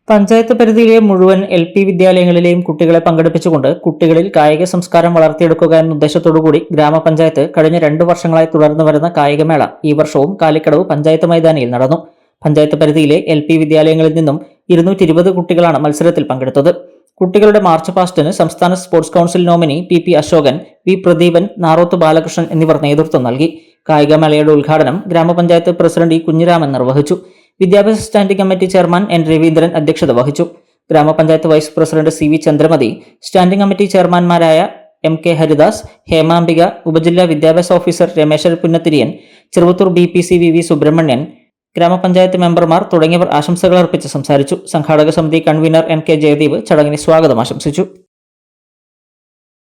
പഞ്ചായത്ത് പരിധിയിലെ മുഴുവൻ LP വിദ്യാലയങ്ങളിലെയും കുട്ടികളെ പങ്കെടുപ്പിച്ചുകൊണ്ട് കുട്ടികളിൽ കായിക സംസ്കാരം വളർത്തിയെടുക്കുക എന്ന ഉദ്ദേശത്തോടുകൂടി ഗ്രാമപഞ്ചായത്ത് കഴിഞ്ഞ 2 വർഷങ്ങളായി തുടർന്നു വരുന്ന കായികമേള ഈ വർഷവും കാലിക്കടവ് പഞ്ചായത്ത് മൈതാനിയിൽ നടന്നു. പഞ്ചായത്ത് പരിധിയിലെ LP വിദ്യാലയങ്ങളിൽ നിന്നും 220 കുട്ടികളാണ് മത്സരത്തിൽ പങ്കെടുത്തത്. കുട്ടികളുടെ മാർച്ച് പാസ്റ്റിന് സംസ്ഥാന sports council nominee PP Ashokan, V Pradeepan, Naroth Balakrishnan എന്നിവർ നേതൃത്വം നൽകി. കായികമേളയുടെ ഉദ്ഘാടനം ഗ്രാമപഞ്ചായത്ത് പ്രസിഡന്റ് E കുഞ്ഞിരാമൻ നിർവഹിച്ചു. വിദ്യാഭ്യാസ standing committee chairman N Raveendran അധ്യക്ഷത വഹിച്ചു. ഗ്രാമപഞ്ചായത്ത് vice president CV Chandramathi, standing committee ചെയർമാൻമാരായ MK ഹരിദാസ്, ഹേമാംബിക, ഉപജില്ലാ വിദ്യാഭ്യാസ officer Rameshan Punnathiriyan, Cheruvathur BPC VV Subramanian, ഗ്രാമപഞ്ചായത്ത് മെമ്പർമാർ തുടങ്ങിയവർ ആശംസകൾ അർപ്പിച്ച് സംസാരിച്ചു. സംഘാടക സമിതി കൺവീനർ NK ജയദീപ് ചടങ്ങിന് സ്വാഗതം ആശംസിച്ചു.